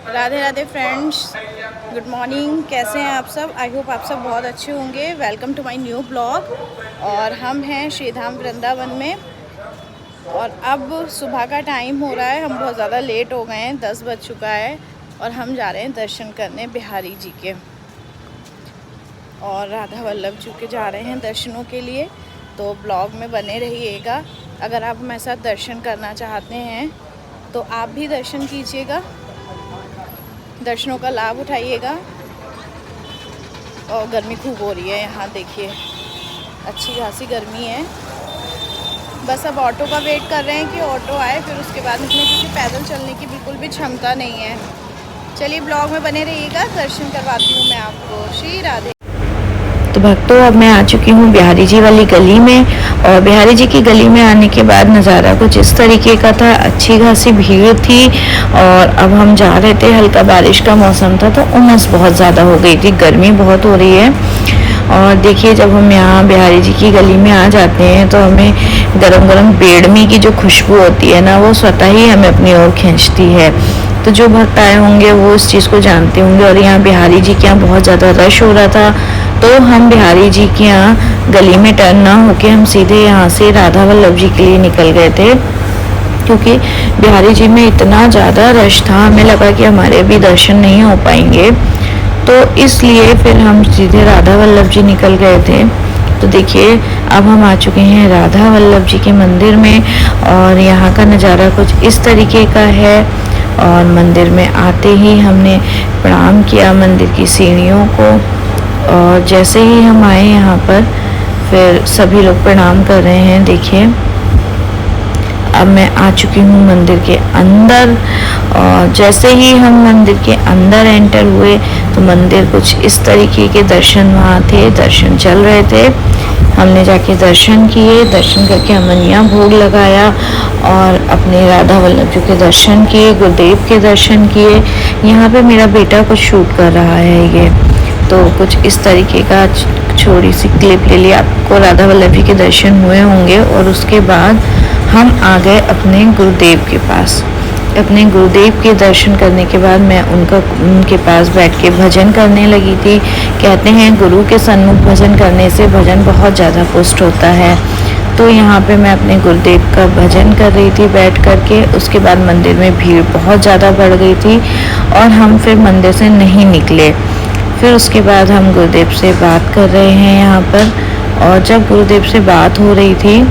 Radhe Radhe friends, good morning. कैसे हैं आप सब? आई होप आप सब बहुत अच्छे होंगे। Welcome to my new blog. और हम हैं श्रीधाम वृंदावन में और अब सुबह का टाइम हो रहा है। हम बहुत ज़्यादा लेट हो गए हैं, 10 बज चुका है और हम जा रहे हैं दर्शन करने बिहारी जी के और राधा वल्लभ जी के जा रहे हैं दर्शनों के लिए। तो ब्लॉग में बने रहिएगा। अगर आप हमारे साथ दर्शन करना चाहते हैं तो आप भी दर्शन कीजिएगा, दर्शनों का लाभ उठाइएगा। और गर्मी खूब हो रही है यहाँ, देखिए अच्छी खासी गर्मी है। बस अब ऑटो का वेट कर रहे हैं कि ऑटो आए फिर उसके बाद निकलें, क्योंकि पैदल चलने की बिल्कुल भी क्षमता नहीं है। चलिए ब्लॉग में बने रहिएगा, दर्शन करवाती हूँ मैं आपको। श्री राधे। तो भक्तों, अब मैं आ चुकी हूँ बिहारी जी वाली गली में। और बिहारी जी की गली में आने के बाद नज़ारा कुछ इस तरीके का था। अच्छी खासी भीड़ थी और अब हम जा रहे थे। हल्का बारिश का मौसम था तो उमस बहुत ज़्यादा हो गई थी, गर्मी बहुत हो रही है। और देखिए, जब हम यहाँ बिहारी जी की गली में आ जाते हैं तो हमें गरम गरम बेड़मी की जो खुशबू होती है ना, वो स्वतः ही हमें अपनी ओर खींचती है। तो जो भक्त आए होंगे वो इस चीज़ को जानते होंगे। और यहाँ बिहारी जी के यहाँ बहुत ज़्यादा रश हो रहा था, तो हम बिहारी जी के यहाँ गली में टर्न ना होके हम सीधे यहाँ से राधा वल्लभ जी के लिए निकल गए थे, क्योंकि बिहारी जी में इतना ज़्यादा रश था, हमें लगा कि हमारे भी दर्शन नहीं हो पाएंगे। तो इसलिए फिर हम सीधे राधा वल्लभ जी निकल गए थे। तो देखिए, अब हम आ चुके हैं राधा वल्लभ जी के मंदिर में और यहाँ का नज़ारा कुछ इस तरीके का है। और मंदिर में आते ही हमने प्रणाम किया मंदिर की सीढ़ियों को। और जैसे ही हम आए यहाँ पर, फिर सभी लोग प्रणाम कर रहे हैं। देखिए, अब मैं आ चुकी हूँ मंदिर के अंदर। और जैसे ही हम मंदिर के अंदर एंटर हुए तो मंदिर कुछ इस तरीके के दर्शन वहाँ थे, दर्शन चल रहे थे। हमने जाके दर्शन किए, दर्शन करके हमने यहाँ भोग लगाया और अपने राधा वल्लभ जी के दर्शन किए, गुरुदेव के दर्शन किए। यहाँ पे मेरा बेटा कुछ शूट कर रहा है, ये तो कुछ इस तरीके का छोटी सी क्लिप ले ली। आपको राधा वल्लभ जी के दर्शन हुए होंगे। और उसके बाद हम आ गए अपने गुरुदेव के पास। अपने गुरुदेव के दर्शन करने के बाद मैं उनके पास बैठ के भजन करने लगी थी। कहते हैं गुरु के सन्मुख भजन करने से भजन बहुत ज़्यादा पुष्ट होता है। तो यहाँ पे मैं अपने गुरुदेव का भजन कर रही थी बैठ कर के। उसके बाद मंदिर में भीड़ बहुत ज़्यादा बढ़ गई थी और हम फिर मंदिर से नहीं निकले। फिर उसके बाद हम गुरुदेव से बात कर रहे हैं यहाँ पर। और जब गुरुदेव से बात हो रही थी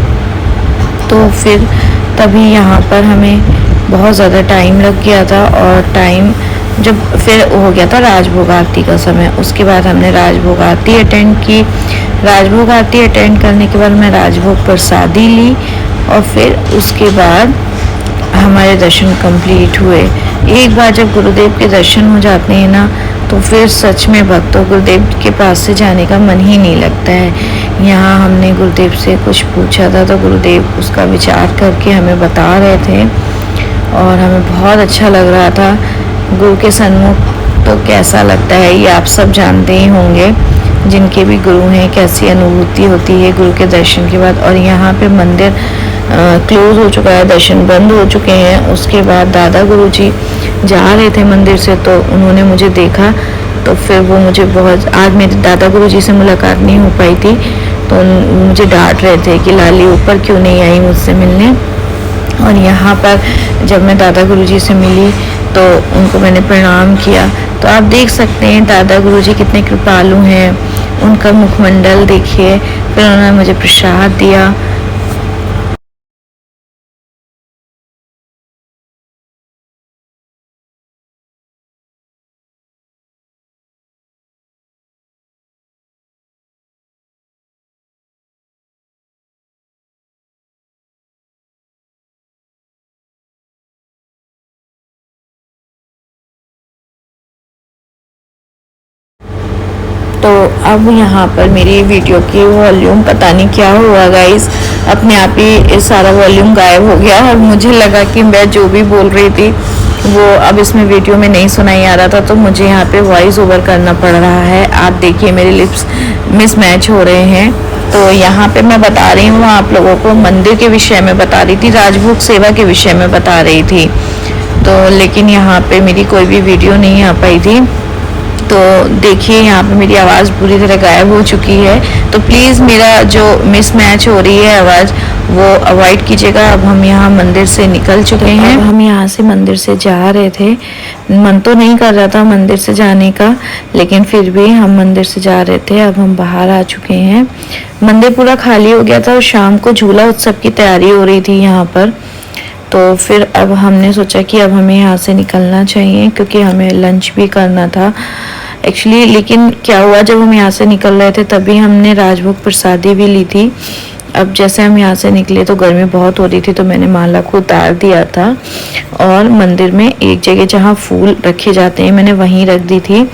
तो फिर तभी यहाँ पर हमें बहुत ज़्यादा टाइम लग गया था। और टाइम जब फिर हो गया था राजभोग आरती का समय। उसके बाद हमने राजभोग आरती अटेंड की। राजभोग आरती अटेंड करने के बाद मैं राजभोग प्रसादी ली और फिर उसके बाद हमारे दर्शन कंप्लीट हुए। एक बार जब गुरुदेव के दर्शन हो जाते हैं ना, तो फिर सच में भक्तों गुरुदेव के पास से जाने का मन ही नहीं लगता है। यहाँ हमने गुरुदेव से कुछ पूछा था तो गुरुदेव उसका विचार करके हमें बता रहे थे और हमें बहुत अच्छा लग रहा था। गुरु के सन्मुख तो कैसा लगता है ये आप सब जानते ही होंगे, जिनके भी गुरु हैं, कैसी अनुभूति होती है गुरु के दर्शन के बाद। और यहाँ पे मंदिर क्लोज हो चुका है, दर्शन बंद हो चुके हैं। उसके बाद दादा गुरुजी जा रहे थे मंदिर से, तो उन्होंने मुझे देखा तो फिर वो मुझे बहुत, आज मेरे दादा गुरुजी से मुलाकात नहीं हो पाई थी तो मुझे डांट रहे थे कि लाली ऊपर क्यों नहीं आई मुझसे मिलने। और यहाँ पर जब मैं दादा गुरुजी से मिली तो उनको मैंने प्रणाम किया। तो आप देख सकते हैं दादा गुरुजी कितने कृपालु हैं। उनका मुखमंडल देखिए। फिर उन्होंने मुझे प्रसाद दिया। तो अब यहाँ पर मेरी वीडियो की वॉल्यूम पता नहीं क्या हुआ गाइस, अपने आप ही सारा वॉल्यूम गायब हो गया और मुझे लगा कि मैं जो भी बोल रही थी वो अब इसमें वीडियो में नहीं सुनाई आ रहा था, तो मुझे यहाँ पे वॉइस ओवर करना पड़ रहा है। आप देखिए मेरे लिप्स मिसमैच हो रहे हैं। तो यहाँ पे मैं बता रही हूँ आप लोगों को, मंदिर के विषय में बता रही थी, राजभोग सेवा के विषय में बता रही थी। तो लेकिन यहाँ पे मेरी कोई भी वीडियो नहीं आ पाई थी। तो देखिए यहाँ पे मेरी आवाज़ पूरी तरह गायब हो चुकी है, तो प्लीज़ मेरा जो मिसमैच हो रही है आवाज़ वो अवॉइड कीजिएगा। अब हम यहाँ मंदिर से निकल चुके हैं। अब हम यहाँ से मंदिर से जा रहे थे। मन तो नहीं कर रहा था मंदिर से जाने का, लेकिन फिर भी हम मंदिर से जा रहे थे। अब हम बाहर आ चुके हैं। मंदिर पूरा खाली हो गया था और शाम को झूला उत्सव की तैयारी हो रही थी यहाँ पर। तो फिर अब हमने सोचा कि अब हमें यहाँ से निकलना चाहिए, क्योंकि हमें लंच भी करना था एक्चुअली। लेकिन क्या हुआ, जब हम यहाँ से निकल रहे थे तभी हमने राजभोग प्रसादी भी ली थी। अब जैसे हम यहाँ से निकले तो गर्मी बहुत हो रही थी, तो मैंने माला को उतार दिया था और मंदिर में एक जगह जहाँ फूल रखे जाते हैं मैंने वहीं रख दी थी,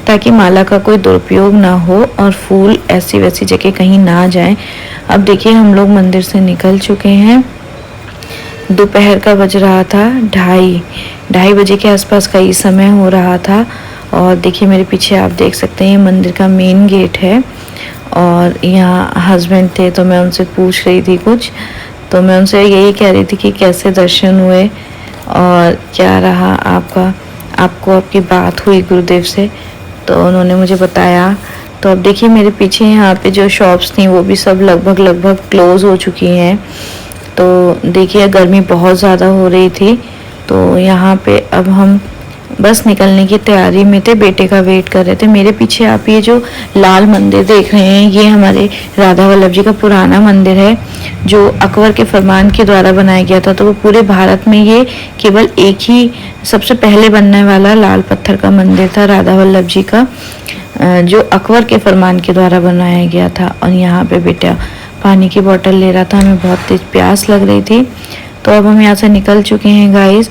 ताकि माला का कोई दुरुपयोग ना हो और फूल ऐसी वैसी जगह कहीं ना जाए। अब देखिए हम लोग मंदिर से निकल चुके हैं। दोपहर का बज रहा था 2:30 बजे के आसपास का ये समय हो रहा था। और देखिए मेरे पीछे आप देख सकते हैं ये मंदिर का मेन गेट है। और यहाँ हस्बैंड थे तो मैं उनसे पूछ रही थी कुछ, तो मैं उनसे यही कह रही थी कि कैसे दर्शन हुए और क्या रहा आपको आपकी बात हुई गुरुदेव से, तो उन्होंने मुझे बताया। तो अब देखिए मेरे पीछे यहाँ पे जो शॉप्स थी वो भी सब लगभग क्लोज हो चुकी हैं। तो देखिए गर्मी बहुत ज़्यादा हो रही थी, तो यहाँ पे अब हम बस निकलने की तैयारी में थे, बेटे का वेट कर रहे थे। मेरे पीछे आप ये जो लाल मंदिर देख रहे हैं ये हमारे राधा वल्लभ जी का पुराना मंदिर है, जो अकबर के फरमान के द्वारा बनाया गया था। तो वो पूरे भारत में ये केवल एक ही सबसे पहले बनने वाला लाल पत्थर का मंदिर था राधा वल्लभ जी का, जो अकबर के फरमान के द्वारा बनाया गया था। और यहाँ पे बेटा पानी की बोतल ले रहा था, हमें बहुत तेज प्यास लग रही थी। तो अब हम यहाँ से निकल चुके हैं गाइस,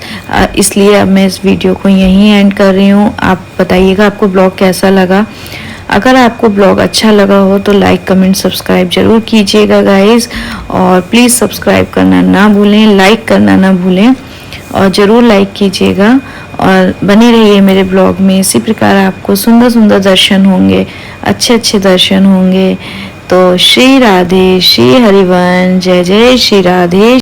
इसलिए अब मैं इस वीडियो को यहीं एंड कर रही हूँ। आप बताइएगा आपको ब्लॉग कैसा लगा। अगर आपको ब्लॉग अच्छा लगा हो तो लाइक कमेंट सब्सक्राइब जरूर कीजिएगा गाइस, और प्लीज़ सब्सक्राइब करना ना भूलें, लाइक करना ना भूलें, और ज़रूर लाइक कीजिएगा और बने रहिए मेरे ब्लॉग में। इसी प्रकार आपको सुंदर सुंदर दर्शन होंगे, अच्छे अच्छे दर्शन होंगे। तो श्री राधे, श्री हरिवंश, जय जय श्री राधे।